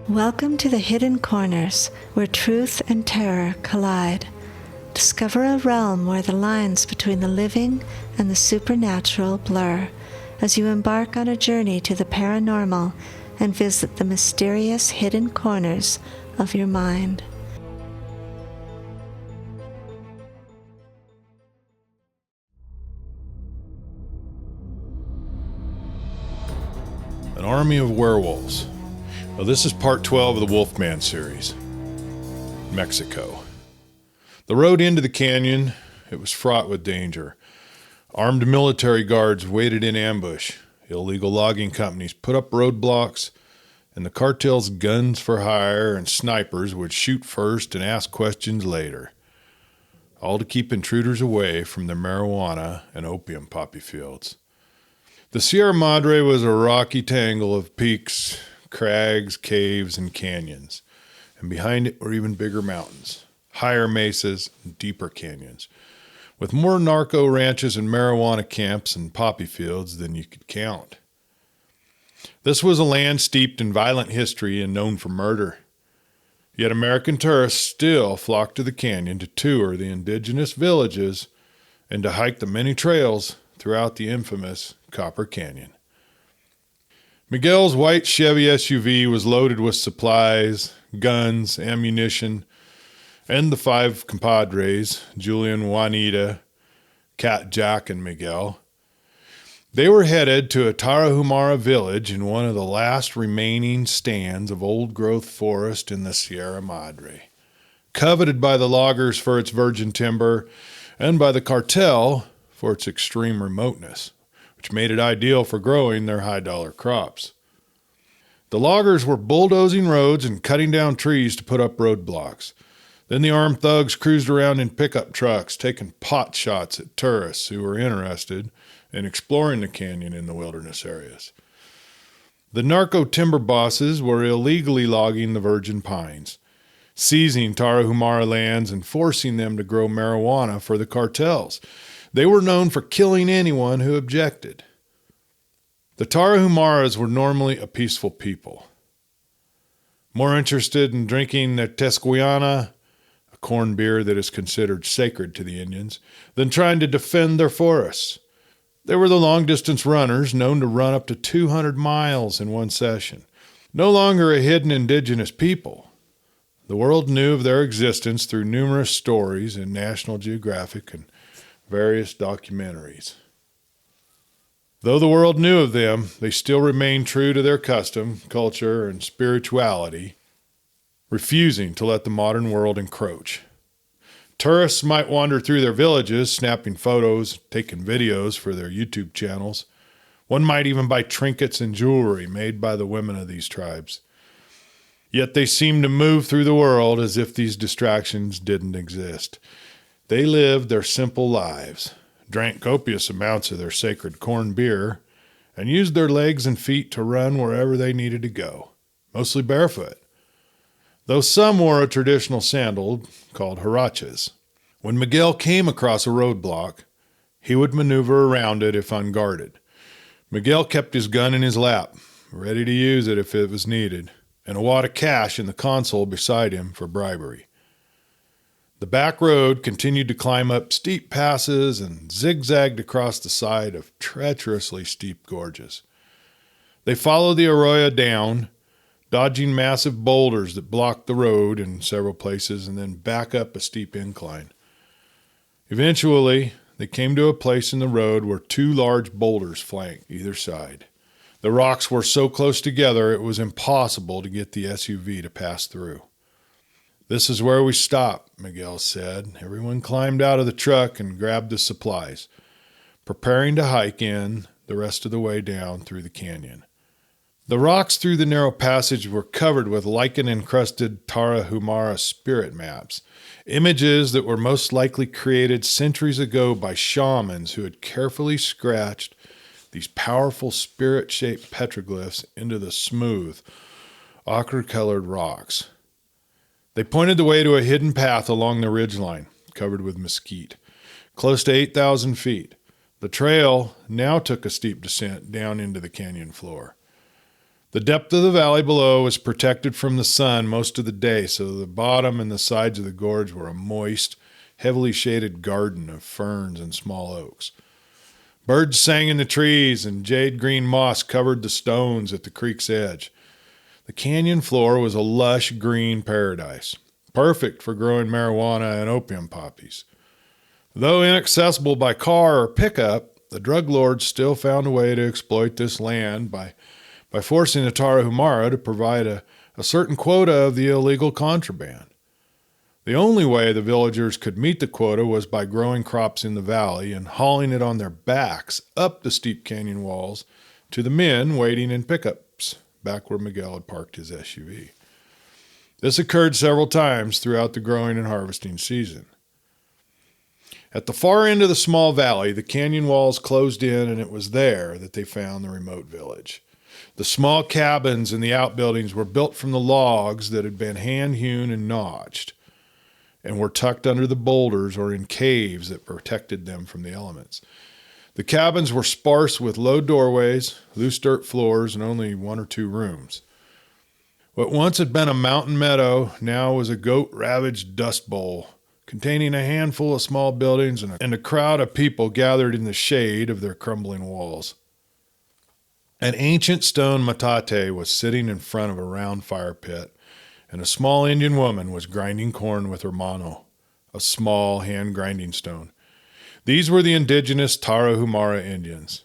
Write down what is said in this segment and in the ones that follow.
Welcome to the Hidden Corners, where truth and terror collide. Discover a realm where the lines between the living and the supernatural blur, as you embark on a journey to the paranormal and visit the mysterious hidden corners of your mind. An Army of Werewolves. Well, this is part 12 of the Wolfman Series. Mexico. The road into the canyon, it was fraught with danger. Armed military guards waited in ambush. Illegal logging companies put up roadblocks, and the cartel's guns for hire and snipers would shoot first and ask questions later. All to keep intruders away from the marijuana and opium poppy fields. The Sierra Madre was a rocky tangle of peaks, crags, caves, and canyons, and behind it were even bigger mountains, higher mesas, and deeper canyons, with more narco ranches and marijuana camps and poppy fields than you could count. This was a land steeped in violent history and known for murder. Yet American tourists still flocked to the canyon to tour the indigenous villages and to hike the many trails throughout the infamous Copper Canyon. Miguel's white Chevy SUV was loaded with supplies, guns, ammunition, and the 5 compadres, Julian, Juanita, Cat, Jack, and Miguel. They were headed to a Tarahumara village in one of the last remaining stands of old-growth forest in the Sierra Madre, coveted by the loggers for its virgin timber and by the cartel for its extreme remoteness, which made it ideal for growing their high-dollar crops. The loggers were bulldozing roads and cutting down trees to put up roadblocks. Then the armed thugs cruised around in pickup trucks, taking pot shots at tourists who were interested in exploring the canyon in the wilderness areas. The narco timber bosses were illegally logging the virgin pines, seizing Tarahumara lands and forcing them to grow marijuana for the cartels. They were known for killing anyone who objected. The Tarahumaras were normally a peaceful people, more interested in drinking the Tesquiana, a corn beer that is considered sacred to the Indians, than trying to defend their forests. They were the long-distance runners known to run up to 200 miles in one session. No longer a hidden indigenous people, the world knew of their existence through numerous stories in National Geographic and various documentaries. Though the world knew of them, they still remained true to their custom, culture, and spirituality, refusing to let the modern world encroach. Tourists might wander through their villages, snapping photos, taking videos for their YouTube channels. One might even buy trinkets and jewelry made by the women of these tribes. Yet they seemed to move through the world as if these distractions didn't exist. They lived their simple lives, drank copious amounts of their sacred corn beer, and used their legs and feet to run wherever they needed to go, mostly barefoot, though some wore a traditional sandal called huaraches. When Miguel came across a roadblock, he would maneuver around it if unguarded. Miguel kept his gun in his lap, ready to use it if it was needed, and a wad of cash in the console beside him for bribery. The back road continued to climb up steep passes and zigzagged across the side of treacherously steep gorges. They followed the arroyo down, dodging massive boulders that blocked the road in several places, and then back up a steep incline. Eventually, they came to a place in the road where 2 large boulders flanked either side. The rocks were so close together it was impossible to get the SUV to pass through. "This is where we stop," Miguel said. Everyone climbed out of the truck and grabbed the supplies, preparing to hike in the rest of the way down through the canyon. The rocks through the narrow passage were covered with lichen-encrusted Tarahumara spirit maps, images that were most likely created centuries ago by shamans who had carefully scratched these powerful spirit-shaped petroglyphs into the smooth, ochre-colored rocks. They pointed the way to a hidden path along the ridgeline, covered with mesquite, close to 8,000 feet. The trail now took a steep descent down into the canyon floor. The depth of the valley below was protected from the sun most of the day, so the bottom and the sides of the gorge were a moist, heavily shaded garden of ferns and small oaks. Birds sang in the trees, and jade-green moss covered the stones at the creek's edge. The canyon floor was a lush green paradise, perfect for growing marijuana and opium poppies. Though inaccessible by car or pickup, the drug lords still found a way to exploit this land by forcing the Tarahumara to provide a certain quota of the illegal contraband. The only way the villagers could meet the quota was by growing crops in the valley and hauling it on their backs up the steep canyon walls to the men waiting in pickups back where Miguel had parked his SUV. This occurred several times throughout the growing and harvesting season. At the far end of the small valley, the canyon walls closed in, and it was there that they found the remote village. The small cabins and the outbuildings were built from the logs that had been hand-hewn and notched, and were tucked under the boulders or in caves that protected them from the elements. The cabins were sparse with low doorways, loose dirt floors, and only 1 or 2 rooms. What once had been a mountain meadow now was a goat-ravaged dust bowl, containing a handful of small buildings and a crowd of people gathered in the shade of their crumbling walls. An ancient stone metate was sitting in front of a round fire pit, and a small Indian woman was grinding corn with her mano, a small hand-grinding stone. These were the indigenous Tarahumara Indians.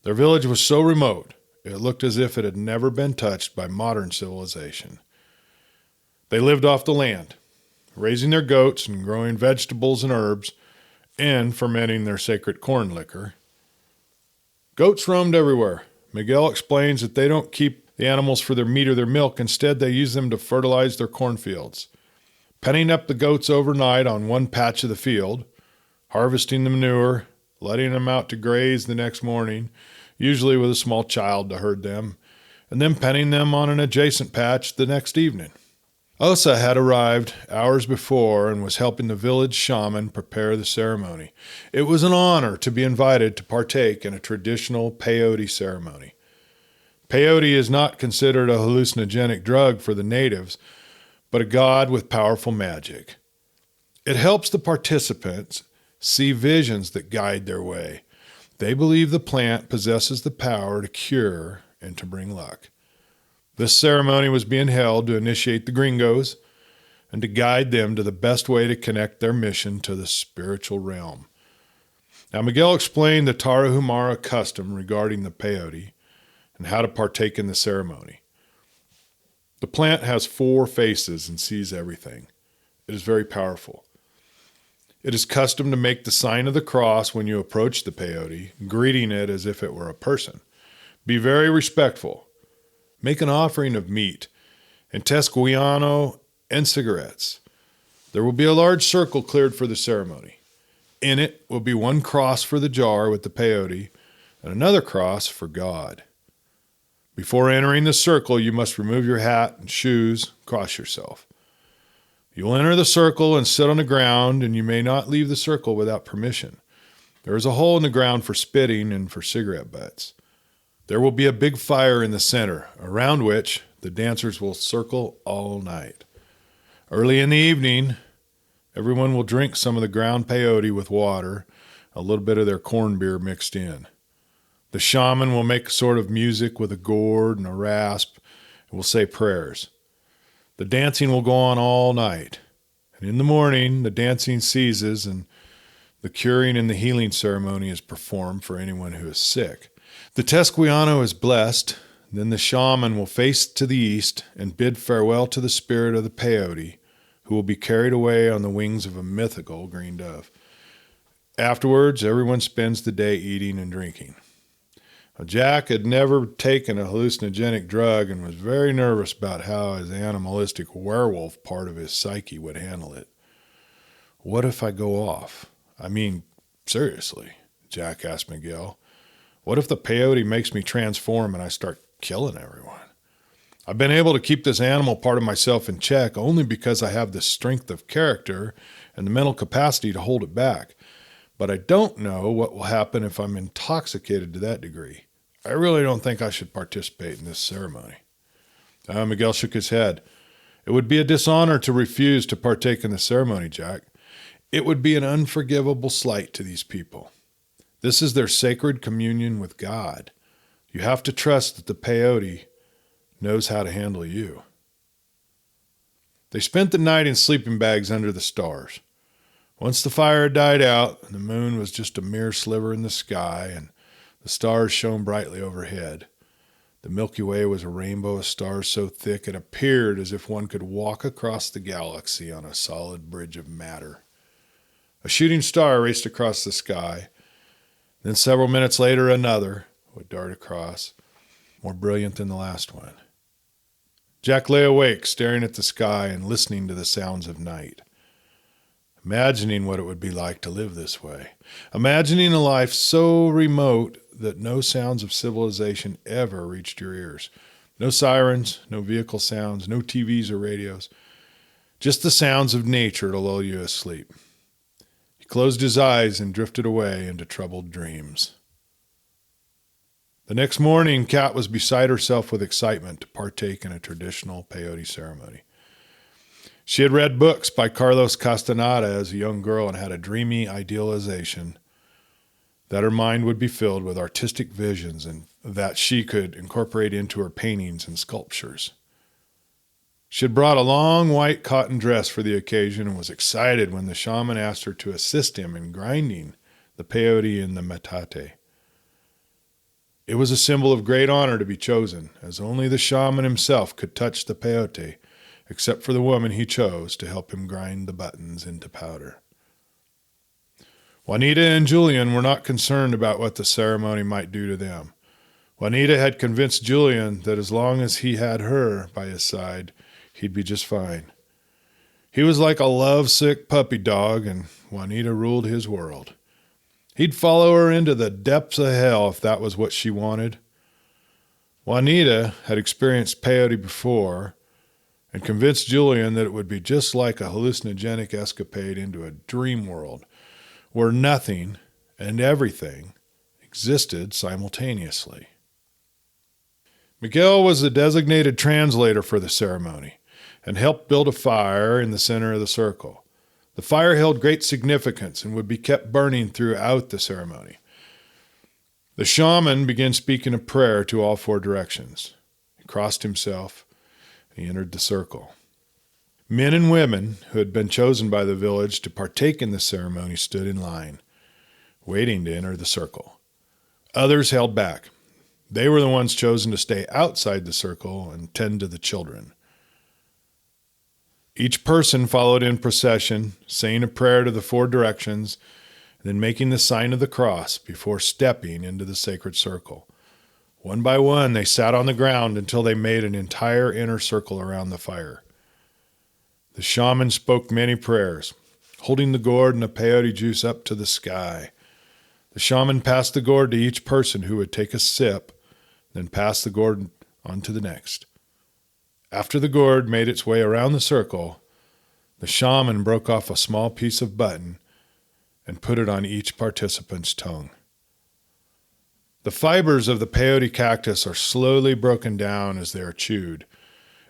Their village was so remote, it looked as if it had never been touched by modern civilization. They lived off the land, raising their goats and growing vegetables and herbs, and fermenting their sacred corn liquor. Goats roamed everywhere. Miguel explains that they don't keep the animals for their meat or their milk. Instead, they use them to fertilize their cornfields. Penning up the goats overnight on one patch of the field, harvesting the manure, letting them out to graze the next morning, usually with a small child to herd them, and then penning them on an adjacent patch the next evening. Osa had arrived hours before and was helping the village shaman prepare the ceremony. It was an honor to be invited to partake in a traditional peyote ceremony. Peyote is not considered a hallucinogenic drug for the natives, but a god with powerful magic. It helps the participants see visions that guide their way. They believe the plant possesses the power to cure and to bring luck. This ceremony was being held to initiate the gringos and to guide them to the best way to connect their mission to the spiritual realm. Now, Miguel explained the Tarahumara custom regarding the peyote and how to partake in the ceremony. The plant has 4 faces and sees everything. It is very powerful. It is custom to make the sign of the cross when you approach the peyote, greeting it as if it were a person. Be very respectful. Make an offering of meat, and tesquillano and cigarettes. There will be a large circle cleared for the ceremony. In it will be 1 cross for the jar with the peyote and another cross for God. Before entering the circle, you must remove your hat and shoes, cross yourself. You will enter the circle and sit on the ground, and you may not leave the circle without permission. There is a hole in the ground for spitting and for cigarette butts. There will be a big fire in the center, around which the dancers will circle all night. Early in the evening, everyone will drink some of the ground peyote with water, a little bit of their corn beer mixed in. The shaman will make a sort of music with a gourd and a rasp and will say prayers. The dancing will go on all night. And in the morning, the dancing ceases and the curing and the healing ceremony is performed for anyone who is sick. The tesquillano is blessed, then the shaman will face to the east and bid farewell to the spirit of the peyote, who will be carried away on the wings of a mythical green dove. Afterwards, everyone spends the day eating and drinking. Now, Jack had never taken a hallucinogenic drug and was very nervous about how his animalistic werewolf part of his psyche would handle it. What if I go off? I mean, seriously, Jack asked Miguel. What if the peyote makes me transform and I start killing everyone? I've been able to keep this animal part of myself in check only because I have the strength of character and the mental capacity to hold it back. But I don't know what will happen if I'm intoxicated to that degree. I really don't think I should participate in this ceremony. Miguel shook his head. It would be a dishonor to refuse to partake in the ceremony, Jack. It would be an unforgivable slight to these people. This is their sacred communion with God. You have to trust that the peyote knows how to handle you. They spent the night in sleeping bags under the stars. Once the fire had died out and the moon was just a mere sliver in the sky and the stars shone brightly overhead, the Milky Way was a rainbow of stars so thick it appeared as if one could walk across the galaxy on a solid bridge of matter. A shooting star raced across the sky. Then several minutes later another would dart across, more brilliant than the last one. Jack lay awake, staring at the sky and listening to the sounds of night. Imagining what it would be like to live this way. Imagining a life so remote that no sounds of civilization ever reached your ears. No sirens, no vehicle sounds, no TVs or radios. Just the sounds of nature to lull you asleep. He closed his eyes and drifted away into troubled dreams. The next morning, Kat was beside herself with excitement to partake in a traditional peyote ceremony. She had read books by Carlos Castaneda as a young girl and had a dreamy idealization that her mind would be filled with artistic visions and that she could incorporate into her paintings and sculptures. She had brought a long white cotton dress for the occasion and was excited when the shaman asked her to assist him in grinding the peyote in the metate. It was a symbol of great honor to be chosen, as only the shaman himself could touch the peyote, except for the woman he chose to help him grind the buttons into powder. Juanita and Julian were not concerned about what the ceremony might do to them. Juanita had convinced Julian that as long as he had her by his side, he'd be just fine. He was like a lovesick puppy dog, and Juanita ruled his world. He'd follow her into the depths of hell if that was what she wanted. Juanita had experienced peyote before and convinced Julian that it would be just like a hallucinogenic escapade into a dream world where nothing and everything existed simultaneously. Miguel was the designated translator for the ceremony and helped build a fire in the center of the circle. The fire held great significance and would be kept burning throughout the ceremony. The shaman began speaking a prayer to all four directions. He crossed himself and he entered the circle. Men and women who had been chosen by the village to partake in the ceremony stood in line, waiting to enter the circle. Others held back. They were the ones chosen to stay outside the circle and tend to the children. Each person followed in procession, saying a prayer to the four directions, and then making the sign of the cross before stepping into the sacred circle. One by one, they sat on the ground until they made an entire inner circle around the fire. The shaman spoke many prayers, holding the gourd and the peyote juice up to the sky. The shaman passed the gourd to each person who would take a sip, then pass the gourd on to the next. After the gourd made its way around the circle, the shaman broke off a small piece of button and put it on each participant's tongue. The fibers of the peyote cactus are slowly broken down as they are chewed,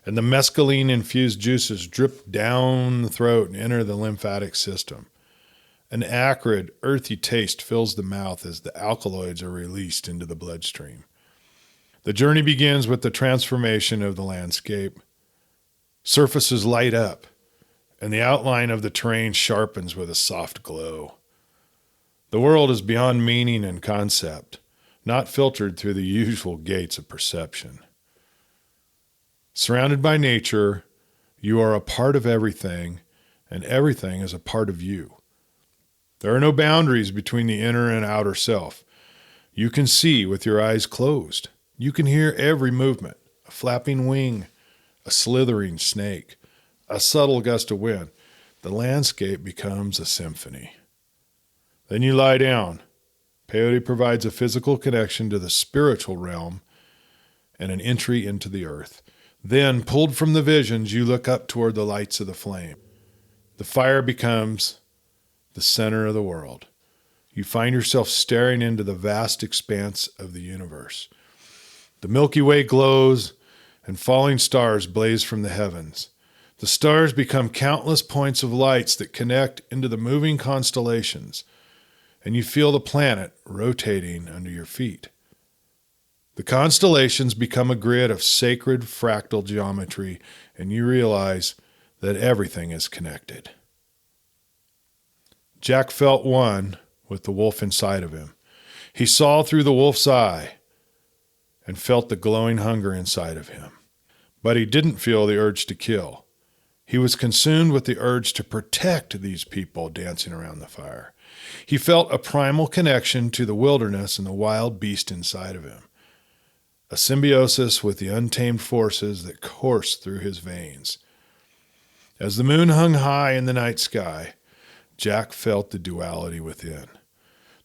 and the mescaline-infused juices drip down the throat and enter the lymphatic system. An acrid, earthy taste fills the mouth as the alkaloids are released into the bloodstream. The journey begins with the transformation of the landscape. Surfaces light up, and the outline of the terrain sharpens with a soft glow. The world is beyond meaning and concept, not filtered through the usual gates of perception. Surrounded by nature, you are a part of everything, and everything is a part of you. There are no boundaries between the inner and outer self. You can see with your eyes closed. You can hear every movement, a flapping wing, a slithering snake, a subtle gust of wind. The landscape becomes a symphony. Then you lie down. Peyote provides a physical connection to the spiritual realm and an entry into the earth. Then, pulled from the visions, you look up toward the lights of the flame. The fire becomes the center of the world. You find yourself staring into the vast expanse of the universe. The Milky Way glows, and falling stars blaze from the heavens. The stars become countless points of lights that connect into the moving constellations, and you feel the planet rotating under your feet. The constellations become a grid of sacred fractal geometry, and you realize that everything is connected. Jack felt one with the wolf inside of him. He saw through the wolf's eye and felt the glowing hunger inside of him. But he didn't feel the urge to kill. He was consumed with the urge to protect these people dancing around the fire. He felt a primal connection to the wilderness and the wild beast inside of him, a symbiosis with the untamed forces that coursed through his veins. As the moon hung high in the night sky, Jack felt the duality within,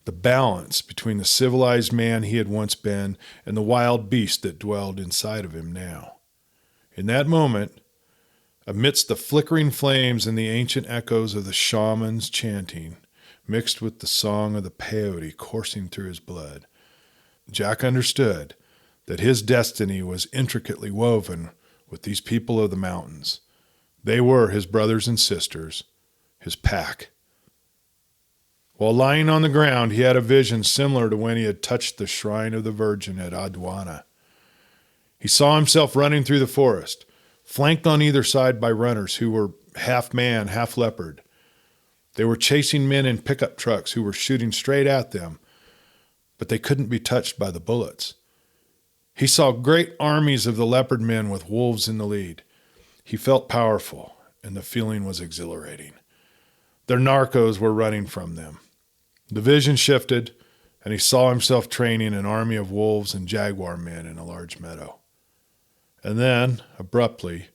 the balance between the civilized man he had once been and the wild beast that dwelled inside of him now. In that moment, amidst the flickering flames and the ancient echoes of the shamans chanting, mixed with the song of the peyote coursing through his blood, Jack understood that his destiny was intricately woven with these people of the mountains. They were his brothers and sisters, his pack. While lying on the ground, he had a vision similar to when he had touched the shrine of the Virgin at Adwana. He saw himself running through the forest, flanked on either side by runners who were half man, half leopard. They were chasing men in pickup trucks who were shooting straight at them, but they couldn't be touched by the bullets. He saw great armies of the leopard men with wolves in the lead. He felt powerful, and the feeling was exhilarating. Their narcos were running from them. The vision shifted, and he saw himself training an army of wolves and jaguar men in a large meadow. And then, abruptly,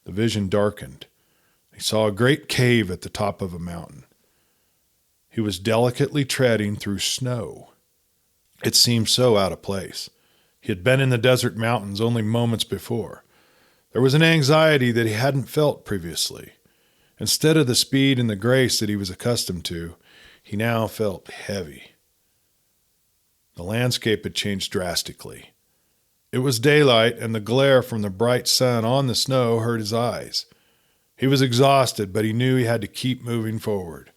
the vision darkened. He saw a great cave at the top of a mountain. He was delicately treading through snow. It seemed so out of place. He had been in the desert mountains only moments before. There was an anxiety that he hadn't felt previously. Instead of the speed and the grace that he was accustomed to, he now felt heavy. The landscape had changed drastically. It was daylight, and the glare from the bright sun on the snow hurt his eyes. He was exhausted, but he knew he had to keep moving forward.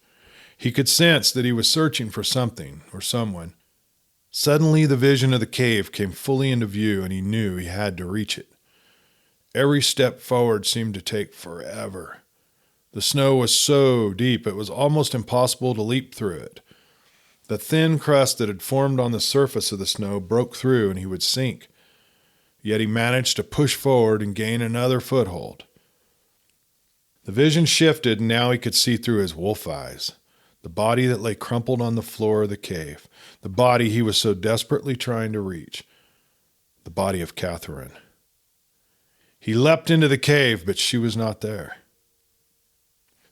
He could sense that he was searching for something or someone. Suddenly, the vision of the cave came fully into view, and he knew he had to reach it. Every step forward seemed to take forever. The snow was so deep it was almost impossible to leap through it. The thin crust that had formed on the surface of the snow broke through, and he would sink. Yet he managed to push forward and gain another foothold. The vision shifted, and now he could see through his wolf eyes. The body that lay crumpled on the floor of the cave. The body he was so desperately trying to reach. The body of Catherine. He leapt into the cave, but she was not there.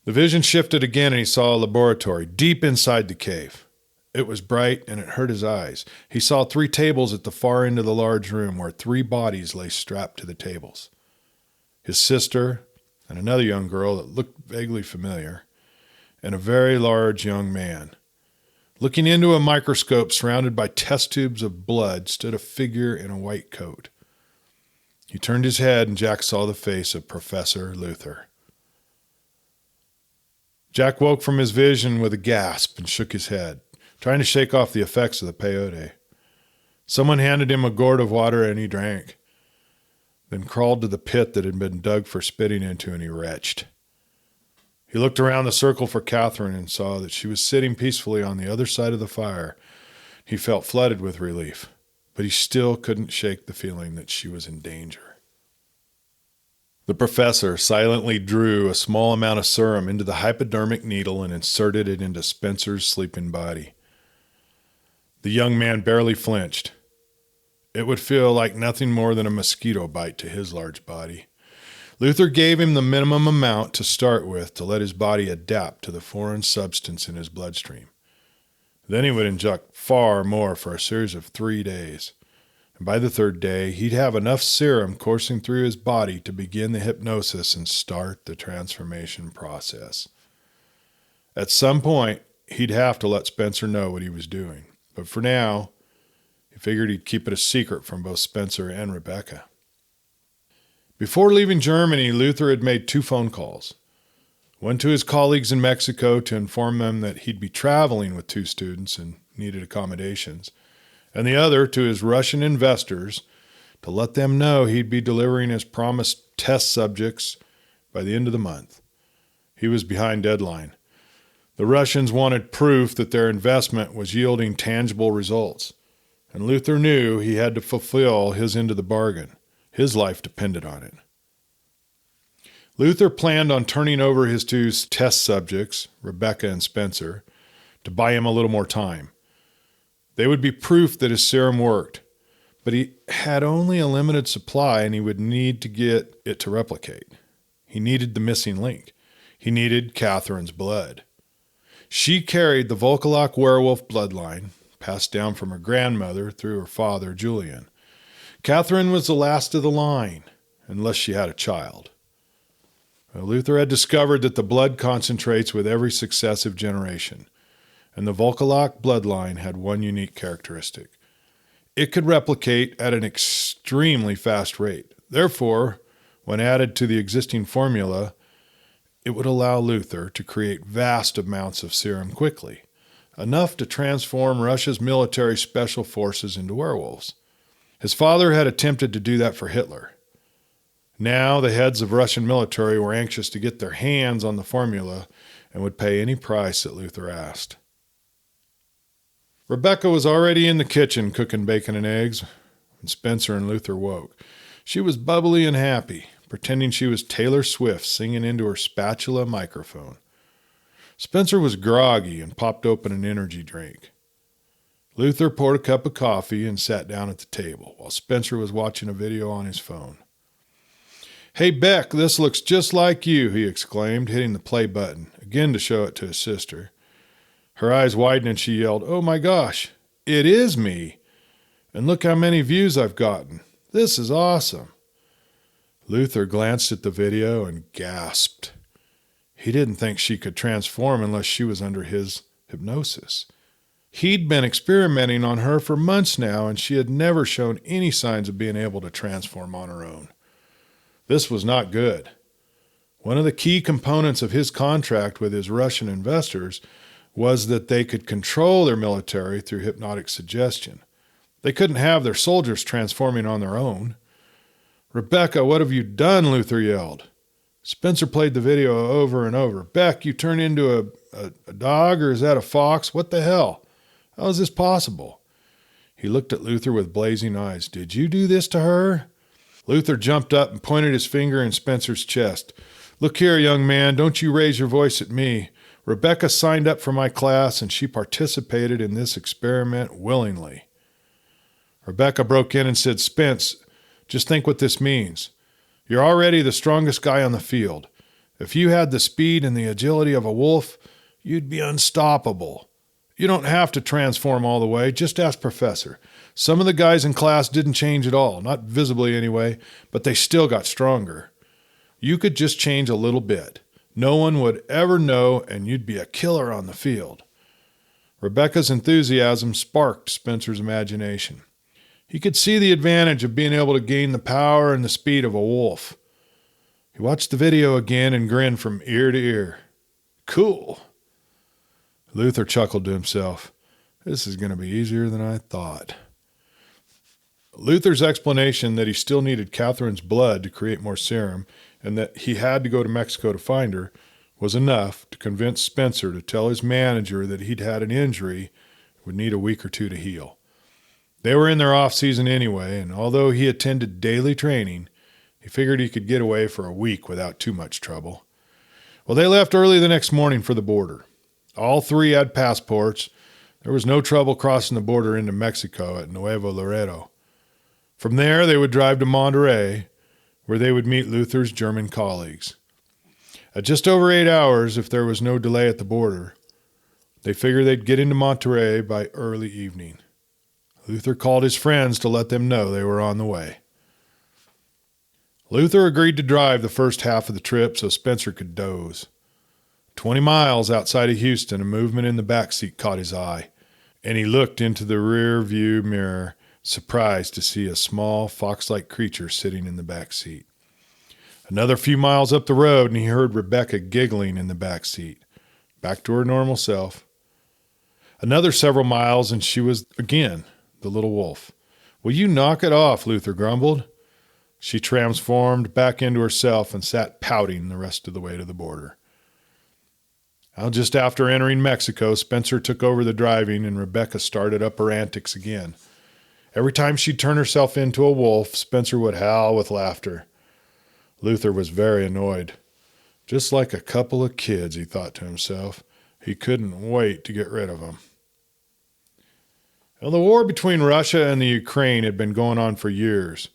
The vision shifted again, and he saw a laboratory deep inside the cave. It was bright, and it hurt his eyes. He saw 3 tables at the far end of the large room where 3 bodies lay strapped to the tables. His sister, and another young girl that looked vaguely familiar, and a very large young man. Looking into a microscope surrounded by test tubes of blood stood a figure in a white coat. He turned his head, and Jack saw the face of Professor Luther. Jack woke from his vision with a gasp and shook his head, trying to shake off the effects of the peyote. Someone handed him a gourd of water, and he drank, then crawled to the pit that had been dug for spitting into, and he retched. He looked around the circle for Catherine and saw that she was sitting peacefully on the other side of the fire. He felt flooded with relief, but he still couldn't shake the feeling that she was in danger. The professor silently drew a small amount of serum into the hypodermic needle and inserted it into Spencer's sleeping body. The young man barely flinched. It would feel like nothing more than a mosquito bite to his large body. Luther gave him the minimum amount to start with to let his body adapt to the foreign substance in his bloodstream. Then he would inject far more for a series of 3 days. And by the 3rd day, he'd have enough serum coursing through his body to begin the hypnosis and start the transformation process. At some point, he'd have to let Spencer know what he was doing. But for now, he He figured he'd keep it a secret from both Spencer and Rebecca. Before leaving Germany, Luther had made 2 phone calls. One to his colleagues in Mexico to inform them that he'd be traveling with 2 students and needed accommodations, and the other to his Russian investors to let them know he'd be delivering his promised test subjects by the end of the month. He was behind deadline. The Russians wanted proof that their investment was yielding tangible results, and Luther knew he had to fulfill his end of the bargain. His life depended on it. Luther planned on turning over his 2 test subjects, Rebecca and Spencer, to buy him a little more time. They would be proof that his serum worked, but he had only a limited supply and he would need to get it to replicate. He needed the missing link. He needed Catherine's blood. She carried the Volkolak werewolf bloodline, passed down from her grandmother through her father, Julian. Catherine was the last of the line, unless she had a child. Well, Luther had discovered that the blood concentrates with every successive generation, and the Volkolak bloodline had one unique characteristic. It could replicate at an extremely fast rate. Therefore, when added to the existing formula, it would allow Luther to create vast amounts of serum quickly, enough to transform Russia's military special forces into werewolves. His father had attempted to do that for Hitler. Now the heads of Russian military were anxious to get their hands on the formula and would pay any price that Luther asked. Rebecca was already in the kitchen cooking bacon and eggs when Spencer and Luther woke. She was bubbly and happy, pretending she was Taylor Swift singing into her spatula microphone. Spencer was groggy and popped open an energy drink. Luther poured a cup of coffee and sat down at the table while Spencer was watching a video on his phone. "Hey, Beck, this looks just like you," he exclaimed, hitting the play button, again to show it to his sister. Her eyes widened and she yelled, "Oh my gosh, it is me! And look how many views I've gotten. This is awesome." Luther glanced at the video and gasped. He didn't think she could transform unless she was under his hypnosis. He'd been experimenting on her for months now, and she had never shown any signs of being able to transform on her own. This was not good. One of the key components of his contract with his Russian investors was that they could control their military through hypnotic suggestion. They couldn't have their soldiers transforming on their own. "Rebecca, what have you done?" Luther yelled. Spencer played the video over and over. "Beck, you turned into a dog, or is that a fox? What the hell? How is this possible?" He looked at Luther with blazing eyes. "Did you do this to her?" Luther jumped up and pointed his finger in Spencer's chest. "Look here, young man, don't you raise your voice at me. Rebecca signed up for my class, and she participated in this experiment willingly." Rebecca broke in and said, "Spence, just think what this means. You're already the strongest guy on the field. If you had the speed and the agility of a wolf, you'd be unstoppable. You don't have to transform all the way. Just ask Professor. Some of the guys in class didn't change at all, not visibly anyway, but they still got stronger. You could just change a little bit. No one would ever know, and you'd be a killer on the field." Rebecca's enthusiasm sparked Spencer's imagination. He could see the advantage of being able to gain the power and the speed of a wolf. He watched the video again and grinned from ear to ear. "Cool." Luther chuckled to himself. "This is going to be easier than I thought." Luther's explanation that he still needed Catherine's blood to create more serum and that he had to go to Mexico to find her was enough to convince Spencer to tell his manager that he'd had an injury and would need a week or 2 to heal. They were in their off-season anyway, and although he attended daily training, he figured he could get away for a week without too much trouble. Well, they left early the next morning for the border. All 3 had passports. There was no trouble crossing the border into Mexico at Nuevo Laredo. From there, they would drive to Monterey, where they would meet Luther's German colleagues. At just over 8 hours, if there was no delay at the border, they figured they'd get into Monterey by early evening. Luther called his friends to let them know they were on the way. Luther agreed to drive the first half of the trip so Spencer could doze. 20 miles outside of Houston, a movement in the back seat caught his eye, and he looked into the rear view mirror surprised to see a small fox-like creature sitting in the back seat. Another few miles up the road, and he heard Rebecca giggling in the back seat, back to her normal self. Another several miles, and she was again the little wolf. "Will you knock it off?" Luther grumbled. She transformed back into herself and sat pouting the rest of the way to the border. Well, just after entering Mexico, Spencer took over the driving, and Rebecca started up her antics again. Every time she'd turn herself into a wolf, Spencer would howl with laughter. Luther was very annoyed. Just like a couple of kids, he thought to himself. He couldn't wait to get rid of them. Well, the war between Russia and the Ukraine had been going on for years.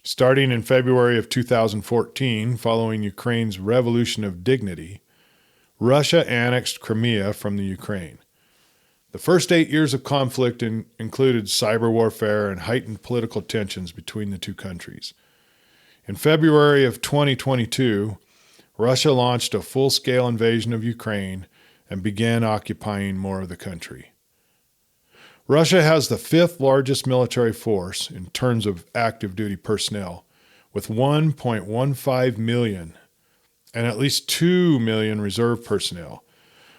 Starting in February of 2014, following Ukraine's Revolution of Dignity, Russia annexed Crimea from the Ukraine. The first 8 years of conflict included cyber warfare and heightened political tensions between the two countries. In February of 2022, Russia launched a full-scale invasion of Ukraine and began occupying more of the country. Russia has the fifth largest military force in terms of active duty personnel, with 1.15 million and at least 2 million reserve personnel.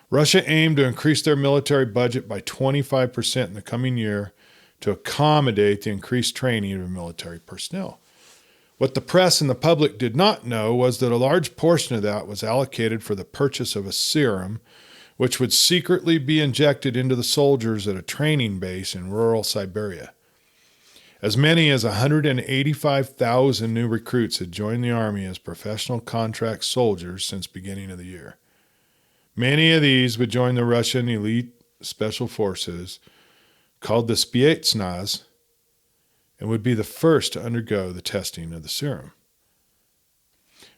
Russia aimed to increase their military budget by 25% in the coming year to accommodate the increased training of military personnel. What the press and the public did not know was that a large portion of that was allocated for the purchase of a serum which would secretly be injected into the soldiers at a training base in rural Siberia. As many as 185,000 new recruits had joined the Army as professional contract soldiers since beginning of the year. Many of these would join the Russian elite special forces, called the Spetsnaz, and would be the first to undergo the testing of the serum.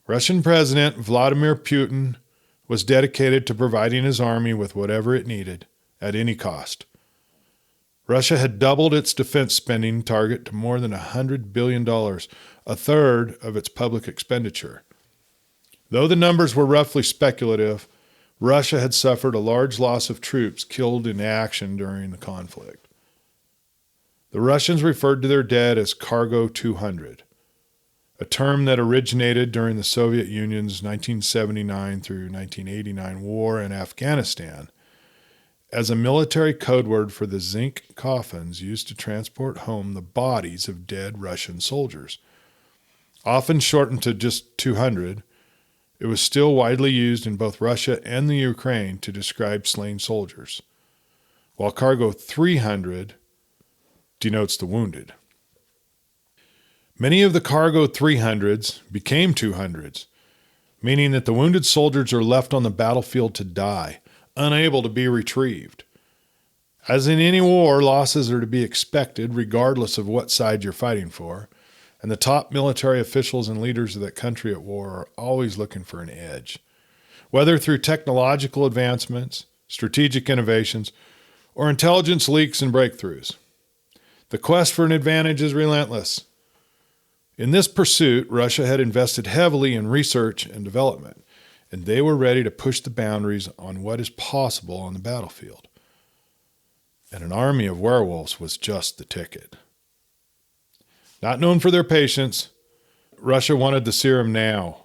Russian President Vladimir Putin was dedicated to providing his army with whatever it needed, at any cost. Russia had doubled its defense spending target to more than $100 billion, a third of its public expenditure. Though the numbers were roughly speculative, Russia had suffered a large loss of troops killed in action during the conflict. The Russians referred to their dead as Cargo 200, a term that originated during the Soviet Union's 1979 through 1989 war in Afghanistan as a military code word for the zinc coffins used to transport home the bodies of dead Russian soldiers. Often shortened to just 200, it was still widely used in both Russia and the Ukraine to describe slain soldiers, while Cargo 300 denotes the wounded. Many of the Cargo 300s became 200s, meaning that the wounded soldiers are left on the battlefield to die, unable to be retrieved. As in any war, losses are to be expected regardless of what side you're fighting for, and the top military officials and leaders of that country at war are always looking for an edge, whether through technological advancements, strategic innovations, or intelligence leaks and breakthroughs. The quest for an advantage is relentless. In this pursuit, Russia had invested heavily in research and development, and they were ready to push the boundaries on what is possible on the battlefield. And an army of werewolves was just the ticket. Not known for their patience, Russia wanted the serum now.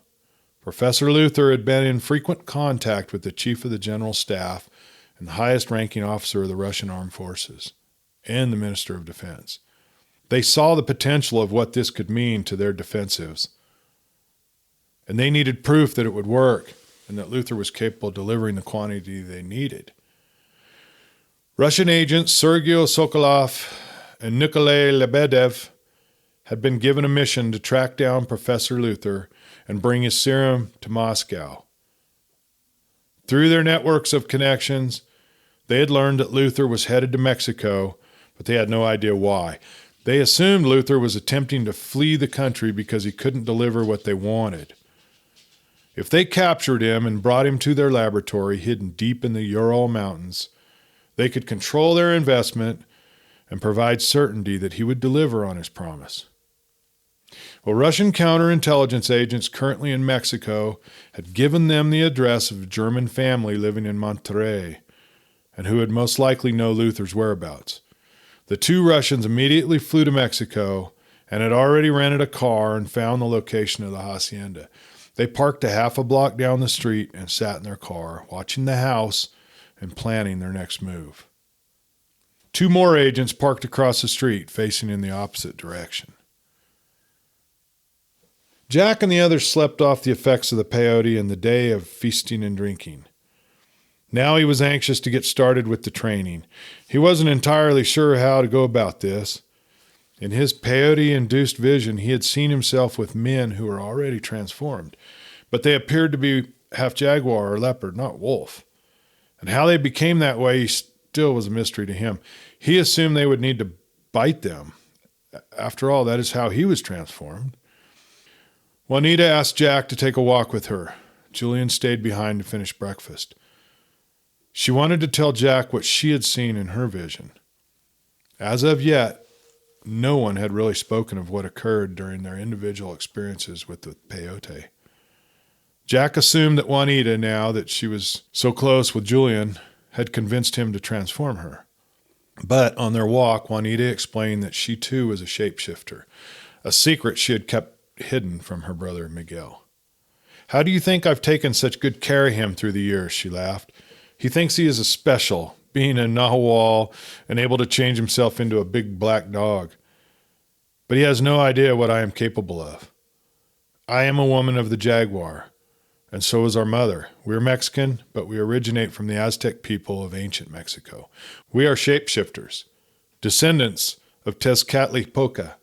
Professor Luther had been in frequent contact with the chief of the general staff and the highest-ranking officer of the Russian armed forces, and the Minister of Defense. They saw the potential of what this could mean to their defensives, and they needed proof that it would work and that Luther was capable of delivering the quantity they needed. Russian agents Sergei Sokolov and Nikolai Lebedev had been given a mission to track down Professor Luther and bring his serum to Moscow. Through their networks of connections, they had learned that Luther was headed to Mexico, but they had no idea why. They assumed Luther was attempting to flee the country because he couldn't deliver what they wanted. If they captured him and brought him to their laboratory hidden deep in the Ural Mountains, they could control their investment and provide certainty that he would deliver on his promise. Well, Russian counterintelligence agents currently in Mexico had given them the address of a German family living in Monterey, and who would most likely know Luther's whereabouts. The two Russians immediately flew to Mexico and had already rented a car and found the location of the hacienda. They parked a half a block down the street and sat in their car, watching the house and planning their next move. Two more agents parked across the street, facing in the opposite direction. Jack and the others slept off the effects of the peyote and the day of feasting and drinking. Now he was anxious to get started with the training. He wasn't entirely sure how to go about this. In his peyote-induced vision, he had seen himself with men who were already transformed, but they appeared to be half jaguar or leopard, not wolf. And how they became that way still was a mystery to him. He assumed they would need to bite them. After all, that is how he was transformed. Juanita asked Jack to take a walk with her. Julian stayed behind to finish breakfast. She wanted to tell Jack what she had seen in her vision. As of yet, no one had really spoken of what occurred during their individual experiences with the peyote. Jack assumed that Juanita, now that she was so close with Julian, had convinced him to transform her. But on their walk, Juanita explained that she too was a shapeshifter, a secret she had kept hidden from her brother Miguel. "How do you think I've taken such good care of him through the years?" she laughed. "He thinks he is a special, being a Nahual and able to change himself into a big black dog. But he has no idea what I am capable of. I am a woman of the jaguar, and so is our mother. We are Mexican, but we originate from the Aztec people of ancient Mexico. We are shapeshifters, descendants of Tezcatlipoca,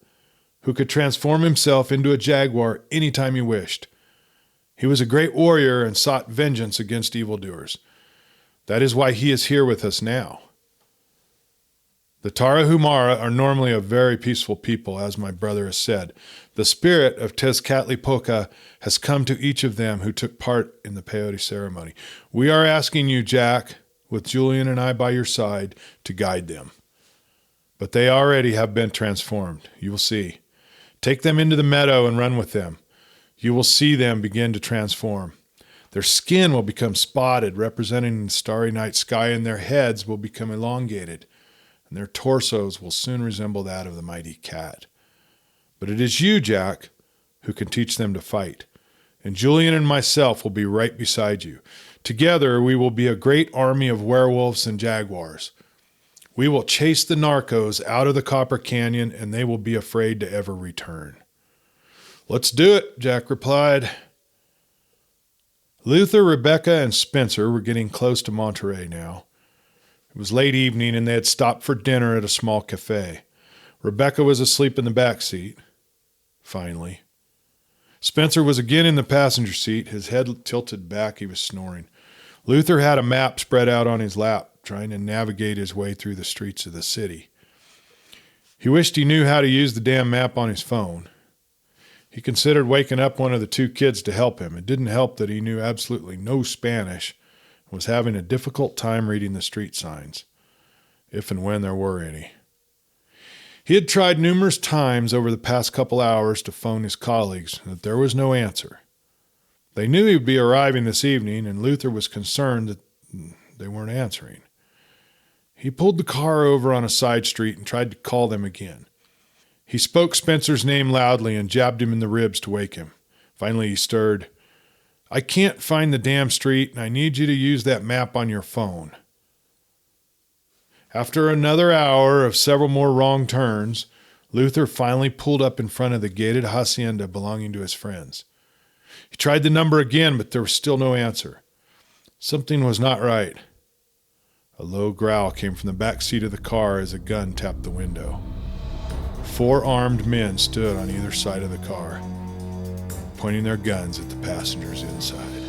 who could transform himself into a jaguar any time he wished. He was a great warrior and sought vengeance against evildoers. That is why he is here with us now. The Tarahumara are normally a very peaceful people, as my brother has said. The spirit of Tezcatlipoca has come to each of them who took part in the peyote ceremony. We are asking you, Jack, with Julian and I by your side, to guide them. But they already have been transformed. You will see. Take them into the meadow and run with them. You will see them begin to transform. Their skin will become spotted, representing the starry night sky, and their heads will become elongated, and their torsos will soon resemble that of the mighty cat. But it is you, Jack, who can teach them to fight, and Julian and myself will be right beside you. Together we will be a great army of werewolves and jaguars. We will chase the narcos out of the Copper Canyon, and they will be afraid to ever return." "Let's do it," Jack replied. Luther, Rebecca, and Spencer were getting close to Monterey now. It was late evening, and they had stopped for dinner at a small cafe. Rebecca was asleep in the back seat. Finally. Spencer was again in the passenger seat, his head tilted back. He was snoring. Luther had a map spread out on his lap, trying to navigate his way through the streets of the city. He wished he knew how to use the damn map on his phone. He considered waking up one of the two kids to help him. It didn't help that he knew absolutely no Spanish and was having a difficult time reading the street signs, if and when there were any. He had tried numerous times over the past couple hours to phone his colleagues, but there was no answer. They knew he would be arriving this evening, and Luther was concerned that they weren't answering. He pulled the car over on a side street and tried to call them again. He spoke Spencer's name loudly and jabbed him in the ribs to wake him. Finally he stirred. "I can't find the damn street, and I need you to use that map on your phone." After another hour of several more wrong turns, Luther finally pulled up in front of the gated hacienda belonging to his friends. He tried the number again, but there was still no answer. Something was not right. A low growl came from the back seat of the car as a gun tapped the window. 4 armed men stood on either side of the car, pointing their guns at the passengers inside.